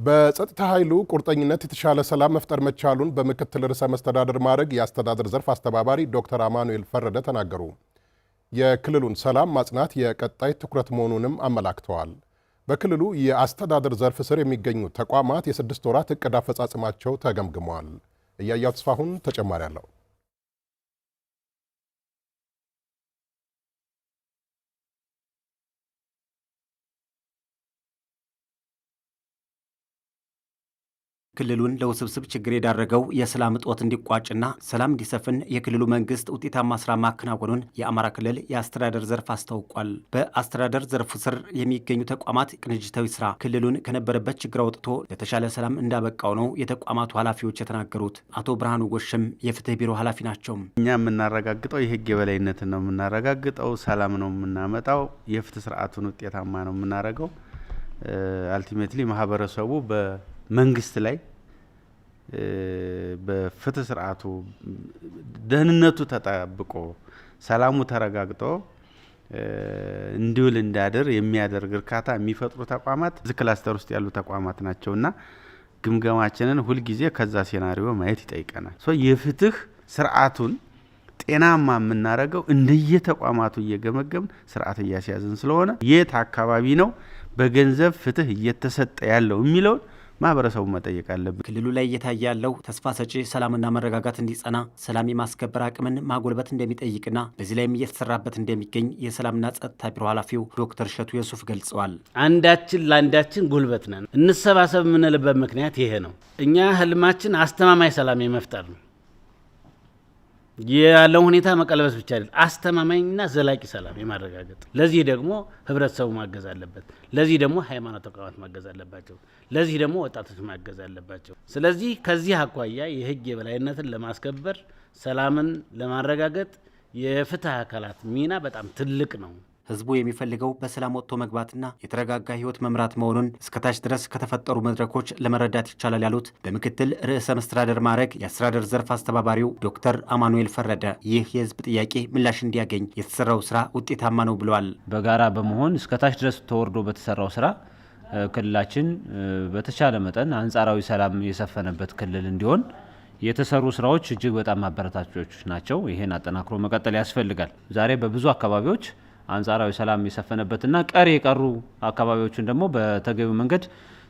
በጸጥታ ኃይሉ ቁርጠኝነት የተሻለ ሰላም መፍጠር መቻሉን በምክትል ርዕሰ መስተዳድር ማዕረግ የአስተዳደር ዘርፍ አስተባባሪ ዶክተር አማኑኤል ፈረደ ተናገሩ። የክልሉን ሰላም ማጽናት የቀጣይ ትኩረት መሆኑንም አመላክተዋል። በክልሉ የአስተዳደር ዘርፍ ስር የሚገኙ ተቋማት የ6 ወራት እቅድ አፈጻጸማቸው ተገምግመዋል። እያያው ተስፋሁን ተጨማሪ አለው። ክልሉን ለውስብስብ ችግር የዳረገው የሰላም እጦት እንዲቋጭና ሰላም እንዲሰፍን የክልሉ መንግስት ውጤታማ ስራ ማከናወኑን የአማራ ክልል የአስተዳደር ዘርፍ አስታውቋል። በአስተዳደር ዘርፉ ስር የሚገኙ ተቋማት ቅንጅታዊ ስራ ክልሉን ከነበረበት ችግር አውጥቶ ለተሻለ ሰላም እንዳበቃው ነው የተቋማቱ ኃላፊዎች የተናገሩት። አቶ ብርሃኑ ጎሽም የፍትህ ቢሮ ኃላፊ ናቸው። እኛ የምናረጋግጠው የህግ የበላይነትን ነው የምናረጋግጠው፣ ሰላም ነው የምናመጣው፣ የፍትህ ስርዓቱን ውጤታማ ነው የምናረገው። አልቲሜትሊ ማህበረሰቡ በመንግስት ላይ በፍትህ ስርዓቱ ደህንነቱ ተጠብቆ ሰላሙ ተረጋግጦ እንዲውል እንዳደር የሚያደርግ እርካታ የሚፈጥሩ ተቋማት ክላስተር ውስጥ ያሉ ተቋማት ናቸውና ግምገማችንን ሁሉ ጊዜ ከዛ ሴናሪዮ ማየት ይጠይቀናል። የፍትህ ስርዓቱን ጤናማ የምናረገው እንደየተቋማቱ እየገመገምን ስርዓት እያስያዝን ስለሆነ የት አካባቢ ነው በገንዘብ ፍትህ እየተሰጠ ያለው የሚለውን ማህበረሰቡ መጠየቅ አለበት። ክልሉ ላይ እየታየ ያለው ተስፋ ሰጪ ሰላምና መረጋጋት እንዲጸና ሰላም የማስከበር አቅምን ማጎልበት እንደሚጠይቅና በዚህ ላይም እየተሰራበት እንደሚገኝ የሰላምና ጸጥታ ቢሮ ኃላፊው ዶክተር እሸቱ የሱፍ ገልጸዋል። አንዳችን ለአንዳችን ጉልበት ነን። እንሰባሰብ የምንልበት ምክንያት ይሄ ነው። እኛ ህልማችን አስተማማኝ ሰላም የመፍጠር ነው። ያለው ሁኔታ መቀለበስ ብቻ አይደል፣ አስተማማኝና ዘላቂ ሰላም የማረጋገጥ። ለዚህ ደግሞ ህብረተሰቡ ማገዝ አለበት። ለዚህ ደግሞ ሃይማኖት ተቋማት ማገዝ አለባቸው። ለዚህ ደግሞ ወጣቶች ማገዝ አለባቸው። ስለዚህ ከዚህ አኳያ የህግ የበላይነትን ለማስከበር ሰላምን ለማረጋገጥ የፍትህ አካላት ሚና በጣም ትልቅ ነው። ህዝቡ የሚፈልገው በሰላም ወጥቶ መግባትና የተረጋጋ ህይወት መምራት መሆኑን እስከታች ድረስ ከተፈጠሩ መድረኮች ለመረዳት ይቻላል ያሉት በምክትል ርዕሰ መስተዳድር ማዕረግ የአስተዳደር ዘርፍ አስተባባሪው ዶክተር አማኑኤል ፈረደ ይህ የህዝብ ጥያቄ ምላሽ እንዲያገኝ የተሰራው ስራ ውጤታማ ነው ብለዋል። በጋራ በመሆን እስከታች ድረስ ተወርዶ በተሰራው ስራ ክልላችን በተቻለ መጠን አንጻራዊ ሰላም የሰፈነበት ክልል እንዲሆን የተሰሩ ስራዎች እጅግ በጣም አበረታቾች ናቸው። ይሄን አጠናክሮ መቀጠል ያስፈልጋል። ዛሬ በብዙ አካባቢዎች አንጻራዊ ሰላም የሰፈነበትና ቀሪ የቀሩ አካባቢዎችን ደግሞ በተገቢው መንገድ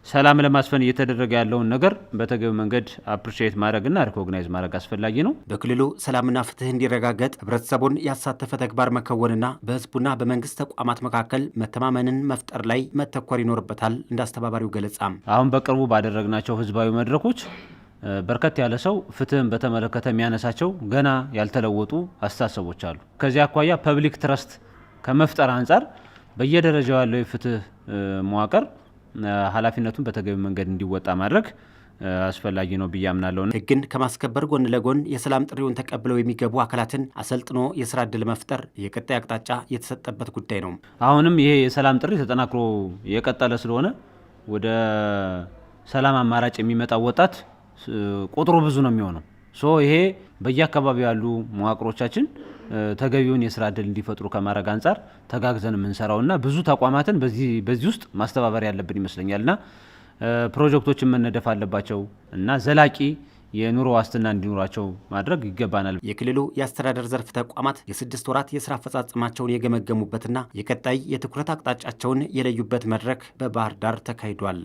ሰላም ለማስፈን እየተደረገ ያለውን ነገር በተገቢው መንገድ አፕሪሺየት ማድረግና ሪኮግናይዝ ማድረግ አስፈላጊ ነው። በክልሉ ሰላምና ፍትህ እንዲረጋገጥ ህብረተሰቡን ያሳተፈ ተግባር መከወንና በህዝቡና በመንግስት ተቋማት መካከል መተማመንን መፍጠር ላይ መተኮር ይኖርበታል። እንዳስተባባሪው ገለጻም አሁን በቅርቡ ባደረግናቸው ህዝባዊ መድረኮች በርከት ያለ ሰው ፍትህን በተመለከተ የሚያነሳቸው ገና ያልተለወጡ አስተሳሰቦች አሉ። ከዚህ አኳያ ፐብሊክ ትረስት ከመፍጠር አንጻር በየደረጃው ያለው የፍትህ መዋቅር ኃላፊነቱን በተገቢ መንገድ እንዲወጣ ማድረግ አስፈላጊ ነው ብዬ አምናለሁ። ህግን ከማስከበር ጎን ለጎን የሰላም ጥሪውን ተቀብለው የሚገቡ አካላትን አሰልጥኖ የስራ ዕድል መፍጠር የቀጣይ አቅጣጫ የተሰጠበት ጉዳይ ነው። አሁንም ይሄ የሰላም ጥሪ ተጠናክሮ የቀጠለ ስለሆነ ወደ ሰላም አማራጭ የሚመጣው ወጣት ቁጥሩ ብዙ ነው የሚሆነው። ይሄ በየአካባቢው ያሉ መዋቅሮቻችን ተገቢውን የስራ ዕድል እንዲፈጥሩ ከማድረግ አንጻር ተጋግዘን የምንሰራውና ብዙ ተቋማትን በዚህ ውስጥ ማስተባበር ያለብን ይመስለኛልና ፕሮጀክቶችን መነደፍ አለባቸው እና ዘላቂ የኑሮ ዋስትና እንዲኖራቸው ማድረግ ይገባናል። የክልሉ የአስተዳደር ዘርፍ ተቋማት የ6 ወራት የስራ አፈጻጸማቸውን የገመገሙበትና የቀጣይ የትኩረት አቅጣጫቸውን የለዩበት መድረክ በባህር ዳር ተካሂዷል።